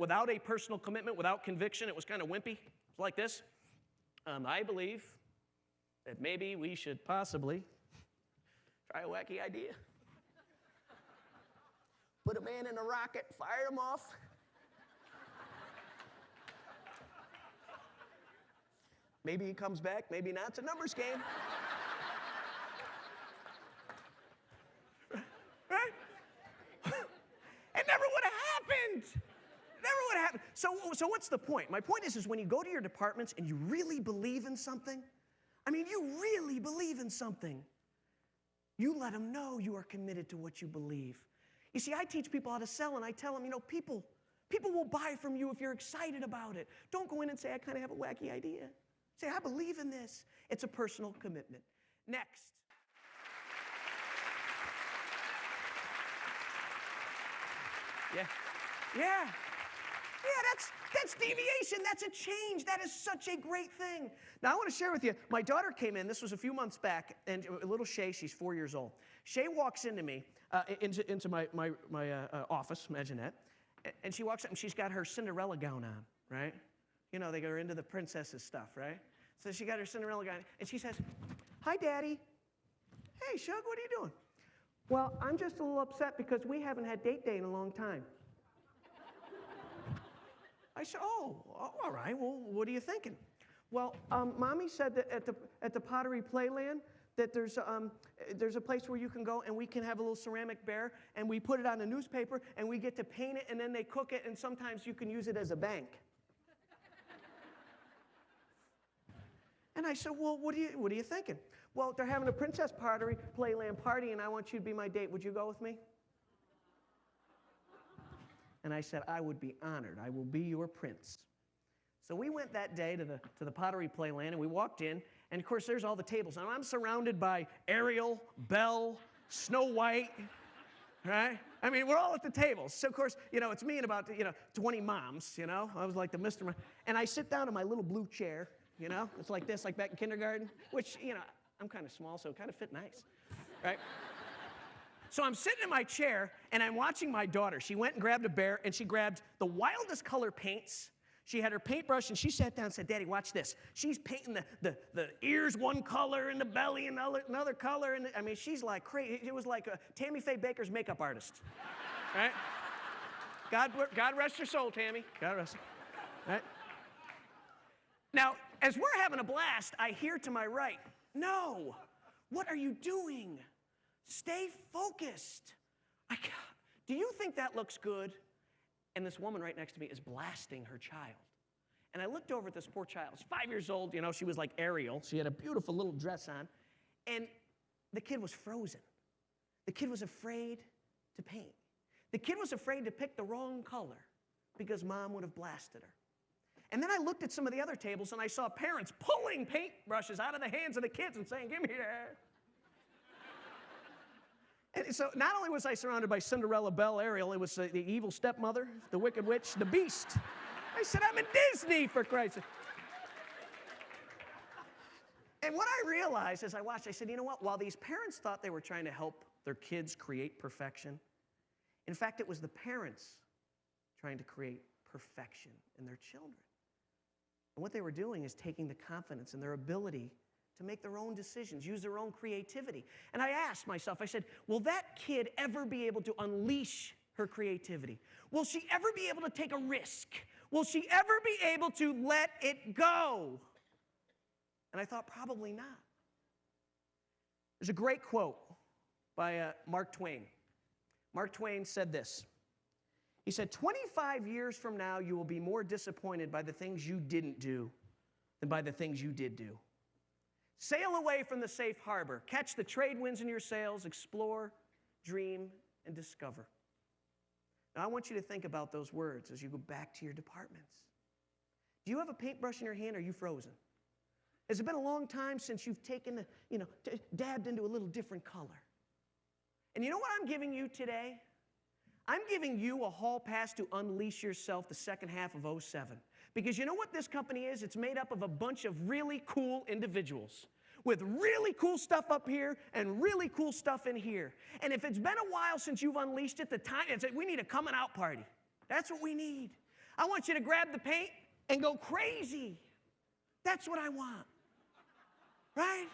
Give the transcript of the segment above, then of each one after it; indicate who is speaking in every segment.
Speaker 1: without a personal commitment, without conviction. It was kind of wimpy. It's like this. I believe that maybe we should possibly try a wacky idea. Put a man in a rocket, fire him off. Maybe he comes back, maybe not. It's a numbers game. Right? It never would have happened. Never would have happened. So what's the point? My point is when you go to your departments and you really believe in something, you really believe in something, you let them know you are committed to what you believe. You see, I teach people how to sell, and I tell them, people will buy from you if you're excited about it. Don't go in and say, I kind of have a wacky idea. Say, I believe in this. It's a personal commitment. Next. Yeah, that's deviation. That's a change. That is such a great thing. Now, I want to share with you, my daughter came in. This was a few months back, and little Shay, she's 4 years old. Shay walks into me, into my office, imagine that, and she walks up, and she's got her Cinderella gown on, right? They go into the princesses stuff, right? So she got her Cinderella gown, and she says, hi, Daddy. Hey, Shug, what are you doing? Well, I'm just a little upset because we haven't had date day in a long time. I said, oh, all right. Well, what are you thinking? Well, Mommy said that at the Pottery Playland that there's a place where you can go and we can have a little ceramic bear and we put it on a newspaper and we get to paint it and then they cook it and sometimes you can use it as a bank. And I said, well, what are you thinking? Well, they're having a Princess Pottery Playland party and I want you to be my date. Would you go with me? And I said, I would be honored. I will be your prince. So we went that day to the Pottery Playland, and we walked in, and of course, there's all the tables. And I'm surrounded by Ariel, Belle, Snow White, right? We're all at the tables. So, of course, it's me and about, 20 moms, I was like the Mr. And I sit down in my little blue chair, It's like this, like back in kindergarten, which, I'm kind of small, so it kind of fit nice, right? So I'm sitting in my chair, and I'm watching my daughter. She went and grabbed a bear, and she grabbed the wildest color paints. She had her paintbrush, and she sat down and said, Daddy, watch this. She's painting the ears one color and the belly another color. And she's like crazy. It was like a Tammy Faye Baker's makeup artist, right? God rest your soul, Tammy. God rest her, right? Now, as we're having a blast, I hear to my right, no, what are you doing? Stay focused. Do you think that looks good? And this woman right next to me is blasting her child. And I looked over at this poor child. She's 5 years old. She was like Ariel. She had a beautiful little dress on. And the kid was frozen. The kid was afraid to paint. The kid was afraid to pick the wrong color because Mom would have blasted her. And then I looked at some of the other tables, and I saw parents pulling paintbrushes out of the hands of the kids and saying, give me that. And so not only was I surrounded by Cinderella, Belle, Ariel, it was the evil stepmother, the wicked witch, the beast. I said, I'm in Disney, for Christ's sake. And what I realized as I watched, I said, you know what? While these parents thought they were trying to help their kids create perfection, in fact, it was the parents trying to create perfection in their children. And what they were doing is taking the confidence and their ability to make their own decisions, use their own creativity. And I asked myself, I said, will that kid ever be able to unleash her creativity? Will she ever be able to take a risk? Will she ever be able to let it go? And I thought, probably not. There's a great quote by Mark Twain. Mark Twain said this. He said, 25 years from now, you will be more disappointed by the things you didn't do than by the things you did do. Sail away from the safe harbor. Catch the trade winds in your sails. Explore, dream, and discover. Now, I want you to think about those words as you go back to your departments. Do you have a paintbrush in your hand, or are you frozen? Has it been a long time since you've taken, dabbed into a little different color? And you know what I'm giving you today? I'm giving you a hall pass to unleash yourself the second half of 2007. Because you know what this company is? It's made up of a bunch of really cool individuals with really cool stuff up here and really cool stuff in here. And if it's been a while since you've unleashed it, we need a coming out party. That's what we need. I want you to grab the paint and go crazy. That's what I want. Right?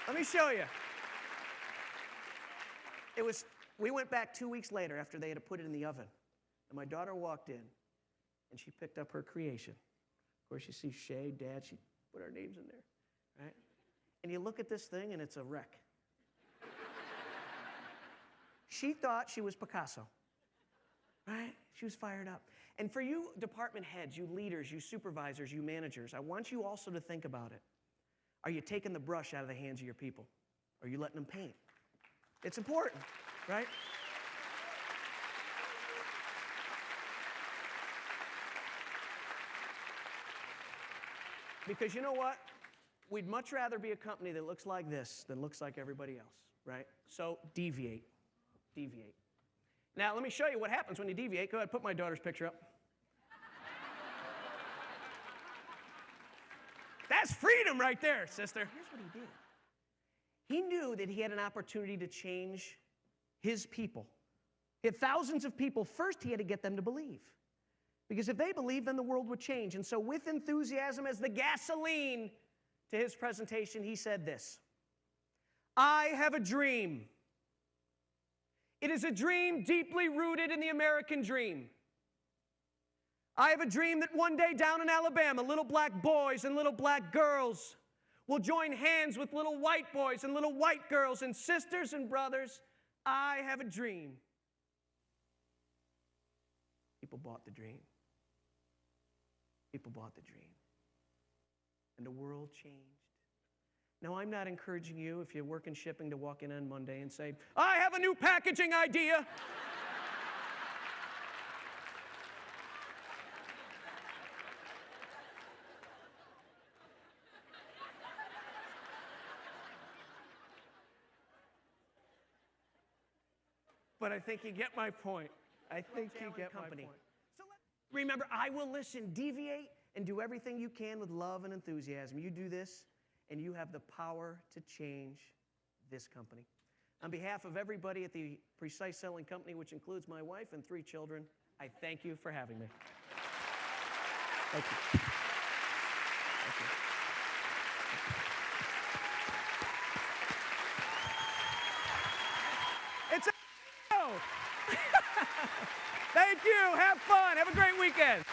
Speaker 1: Let me show you. We went back 2 weeks later after they had put it in the oven. And my daughter walked in, and she picked up her creation. Of course, you see Shay, Dad, she put our names in there, right? And you look at this thing, and it's a wreck. She thought she was Picasso, right? She was fired up. And for you department heads, you leaders, you supervisors, you managers, I want you also to think about it. Are you taking the brush out of the hands of your people? Are you letting them paint? It's important, right? Because you know what? We'd much rather be a company that looks like this than looks like everybody else, right? So deviate. Deviate. Now, let me show you what happens when you deviate. Go ahead, put my daughter's picture up. That's freedom right there, sister. Here's what he did. He knew that he had an opportunity to change his people. He had thousands of people. First, he had to get them to believe. Because if they believed, then the world would change. And so with enthusiasm as the gasoline to his presentation, he said this: I have a dream. It is a dream deeply rooted in the American dream. I have a dream that one day down in Alabama, little black boys and little black girls will join hands with little white boys and little white girls and sisters and brothers. I have a dream. People bought the dream. People bought the dream. And the world changed. Now, I'm not encouraging you, if you work in shipping, to walk in on Monday and say, I have a new packaging idea. But I think you get my point. I think you get my point. So remember, I will listen, deviate, and do everything you can with love and enthusiasm. You do this, and you have the power to change this company. On behalf of everybody at the Precise Selling Company, which includes my wife and 3 children, I thank you for having me. Thank you. Thank you. It's a show. Thank you. Have fun. Have a great weekend.